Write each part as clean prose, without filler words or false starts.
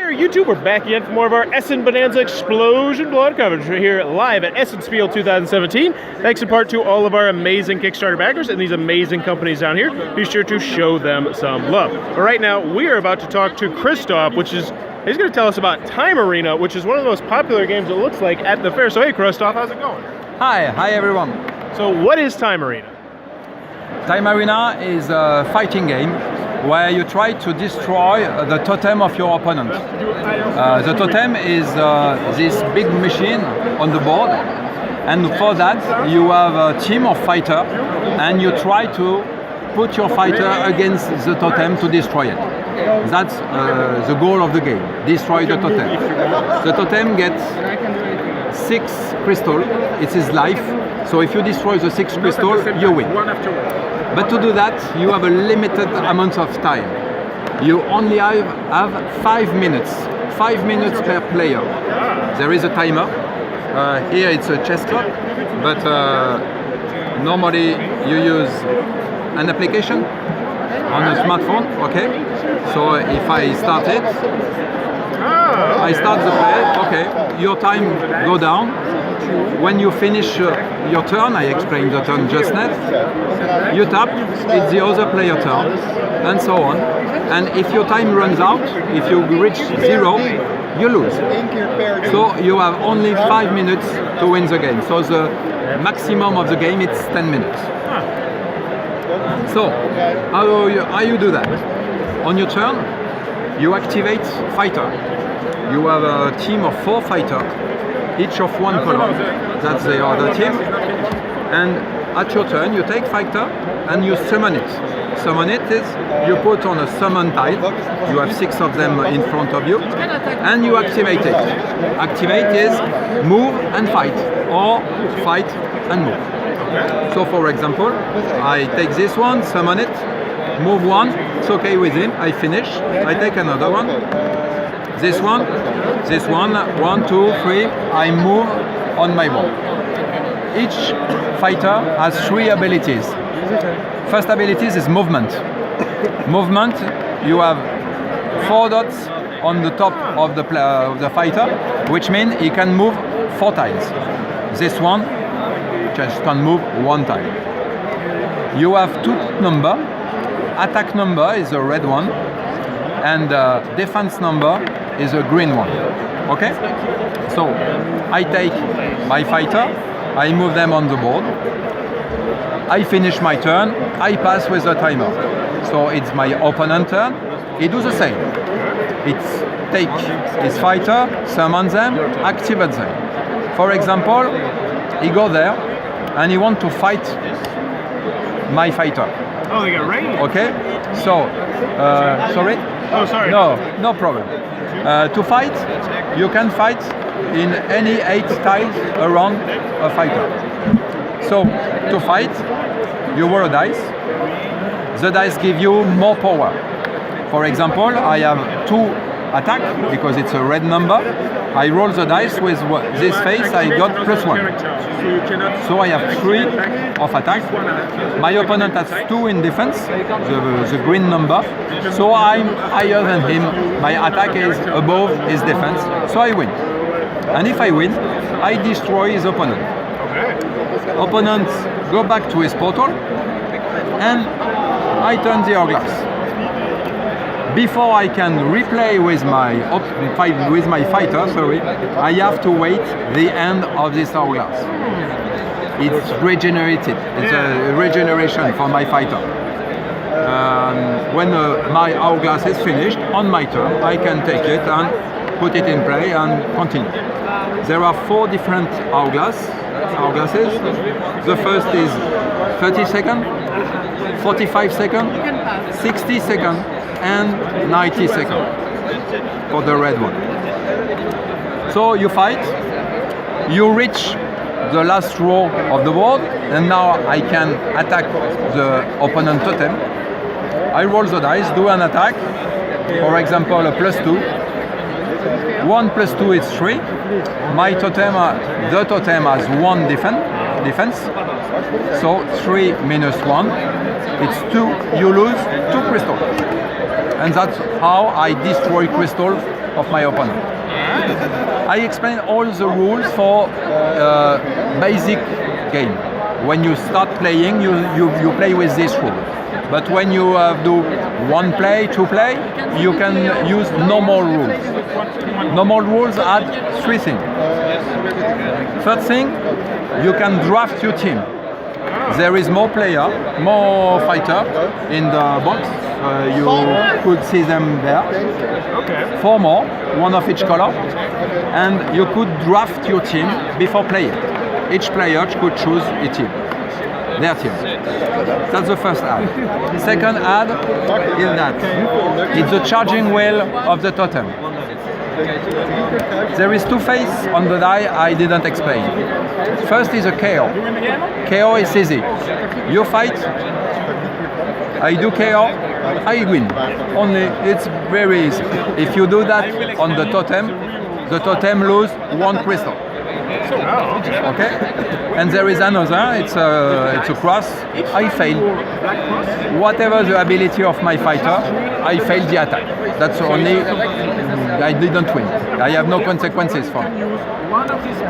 there, YouTube. We're back again for more of our Essen Bonanza Explosion Blood coverage. We're here live at Essen Spiel 2017. Thanks in part to all of our amazing Kickstarter backers and these amazing companies down here. Be sure to show them some love. But right now, we are about to talk to Christoph, he's going to tell us about Time Arena, which is one of the most popular games, it looks like, at the fair. So hey, Christoph, how's it going? Hi everyone. So what is Time Arena? Time Arena is a fighting game where you try to destroy the totem of your opponent. The totem is this big machine on the board, and for that you have a team of fighters, and you try to put your fighter against the totem to destroy it. That's the goal of the game, destroy the totem. The totem gets 6 crystals, it's his life, so if you destroy the 6 crystals, you win. But to do that, you have a limited amount of time. You only have 5 minutes. 5 minutes per player. There is a timer. Here it's a chess clock, but normally you use an application on a smartphone, okay? So if I start it, I start the play, okay, your time go down. When you finish your turn, I explained the turn just now, you tap, it's the other player turn, and so on. And if your time runs out, if you reach 0, you lose. So you have only 5 minutes to win the game. So the maximum of the game is 10 minutes. So how you do that? On your turn, you activate fighter. You have a team of 4 fighters, each of 1 color. That's the other team. And at your turn, you take fighter and you summon it. Summon it is you put on a summon tile. You have 6 of them in front of you, and you activate it. Activate is move and fight, or fight and move. So, for example, I take this one, summon it, move 1. It's okay with him. I finish. I take another one. This one, 1, 2, 3, I move on my board. Each fighter has 3 abilities. First abilities is movement. Movement, you have 4 dots on the top of the fighter, which means he can move 4 times. This one just can move 1 time. You have 2 number. Attack number is a red one, and defense number is a green one. Okay? So I take my fighter, I move them on the board, I finish my turn, I pass with the timer. So it's my opponent turn, he does the same. It's take his fighter, summon them, activate them. For example, he go there and he want to fight my fighter. Oh, they got rain. Okay, so, sorry? Oh, sorry. No problem. To fight, you can fight in any 8 tiles around a fighter. So, to fight, you roll a dice. The dice give you more power. For example, I have 2 attack because it's a red number. I roll the dice with this face, I got +1. So I have 3 of attack. My opponent has 2 in defense, the green number. So I'm higher than him. My attack is above his defense. So I win. And if I win, I destroy his opponent. Opponent go back to his portal, and I turn the hourglass. Before I can replay with my fighter, I have to wait the end of this hourglass. It's regenerated. It's a regeneration for my fighter. When my hourglass is finished, on my turn, I can take it and put it in play and continue. There are 4 different hourglasses. The first is 30 seconds, 45 seconds, 60 seconds, and 90 seconds for the red one. So you fight, you reach the last row of the board, and now I can attack the opponent totem. I roll the dice, do an attack, for example a +2. 1 + 2 is 3. My totem, the totem has 1 defense. So 3 - 1, it's 2. You lose 2 crystals. and that's how I destroy crystal of my opponent. I explain all the rules for basic game. When you start playing, you play with this rule. But when you do one play, two play, you can use normal rules. Normal rules add three things. First thing, you can draft your team. There is more player, more fighter in the box. You could see them there. Four more, one of each color. And you could draft your team before playing. Each player could choose a team, their team. That's the first ad. Second ad is that. It's the charging wheel of the totem. There is two faces on the die I didn't explain. First is a KO. KO is easy. You fight, I do KO, I win. Only it's very easy. If you do that on the totem lose one crystal. Okay? And there is another, it's a cross. I fail. Whatever the ability of my fighter, I fail the attack. That's only, I didn't win. I have no consequences for it.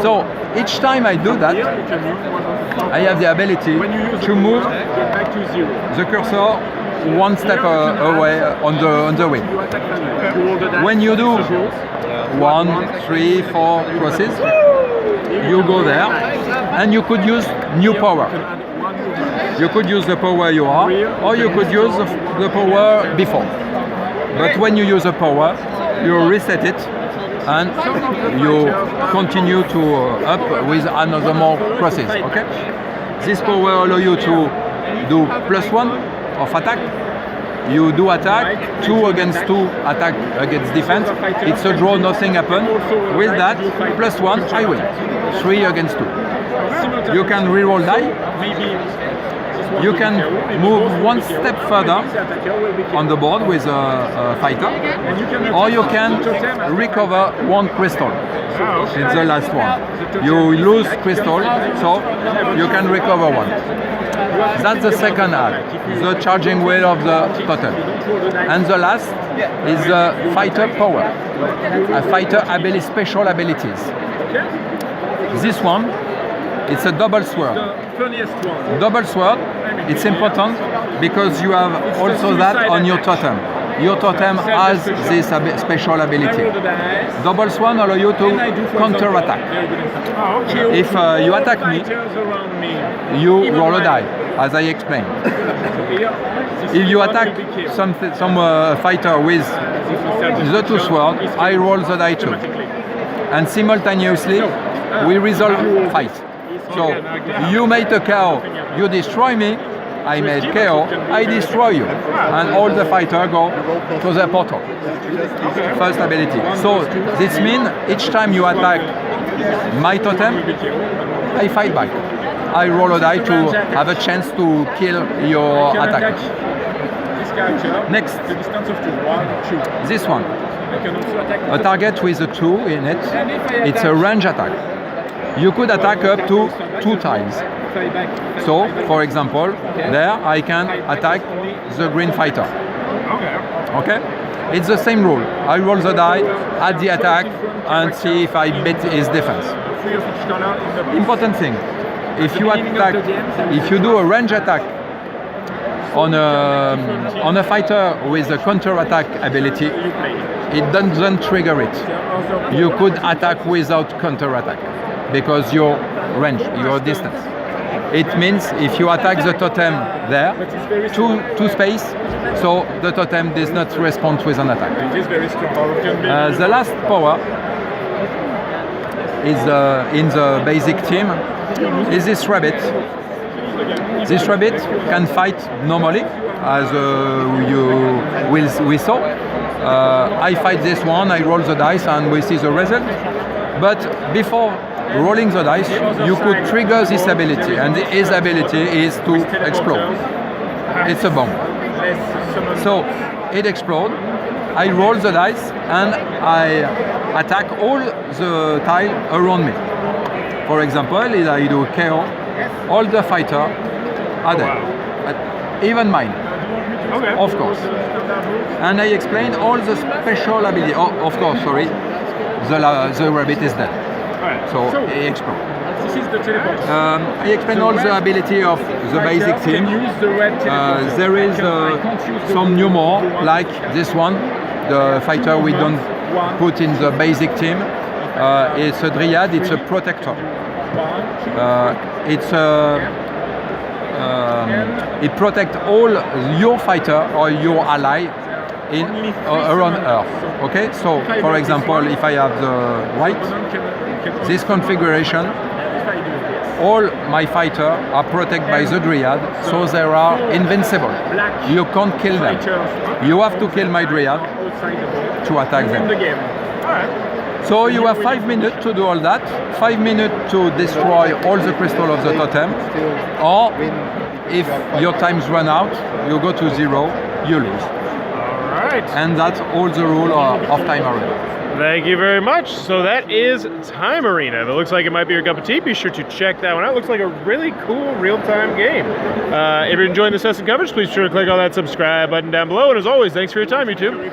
So each time I do that, I have the ability to move the cursor one step away on the way. When you do 1, 3, 4 crosses, you go there and you could use new power. You could use the power you are, or you could use the power before. But when you use the power, you reset it and you continue to up with another more crosses. Okay? This power allows you to do +1 of attack. You do attack, 2 against 2 attack against defense. It's a draw, nothing happens. With that, +1, I win. 3 against 2. You can reroll die. You can move one step further on the board with a fighter, or you can recover one crystal. It's the last one. You lose crystal, so you can recover one. That's the second ad, the charging wheel of the totem. And the last is the fighter power, a fighter special abilities. This one, it's a double sword. Double sword, it's important because you have also that on your totem. Your totem has this special ability. Double sword allows you to counter-attack. If you attack me, you roll a die, as I explained. If you attack some fighter with the two swords, I roll the die too. And simultaneously, we resolve fight. So you made a KO, you destroy me, I made KO, I destroy you. And all the fighters go to the portal. First ability. So this means each time you attack my totem, I fight back. I roll a die to have a chance to kill your attacker. Next, this one. A target with a 2 in it, it's a range attack. You could attack up to 2 times. So, for example, there I can attack the green fighter. Okay? It's the same rule. I roll the die, add the attack, and see if I beat his defense. Important thing, if you do a range attack on a fighter with a counter-attack ability, it doesn't trigger it. You could attack without counter-attack because your range, your distance. It means if you attack the totem there, two space, so the totem does not respond with an attack. The last power is in the basic team is this rabbit. This rabbit can fight normally, as we saw. I fight this one, I roll the dice, and we see the result. But before rolling the dice, you could trigger this ability, and his ability is to explode. It's a bomb. So it explodes. I roll the dice, and I attack all the tile around me. For example, if I do KO, all the fighter are dead, even mine. Okay. Of course. And I explained all the special ability. Oh, of course, sorry. The rabbit is dead. Alright. So he explode. This is the teleport. I explain all the ability of the basic team. Can use the red teleport. There is some new more, like this one, the fighter we don't put in the basic team. It's a Dryad, it's a protector. It protects all your fighter or your ally in around Earth. Okay, so for example, if I have the white, this configuration, all my fighters are protected by the Dryad, so they are invincible. You can't kill them. You have to kill my Dryad to attack them. So you have 5 minutes to do all that, 5 minutes to destroy all the crystal of the totem, or if your times run out, you go to 0, you lose. Alright. And that's all the rule of Time Arena. Thank you very much. So that is Time Arena. If it looks like it might be your cup of tea, be sure to check that one out. It looks like a really cool real-time game. If you're enjoying this Essen coverage, please be sure to click on that subscribe button down below. And as always, thanks for your time, YouTube.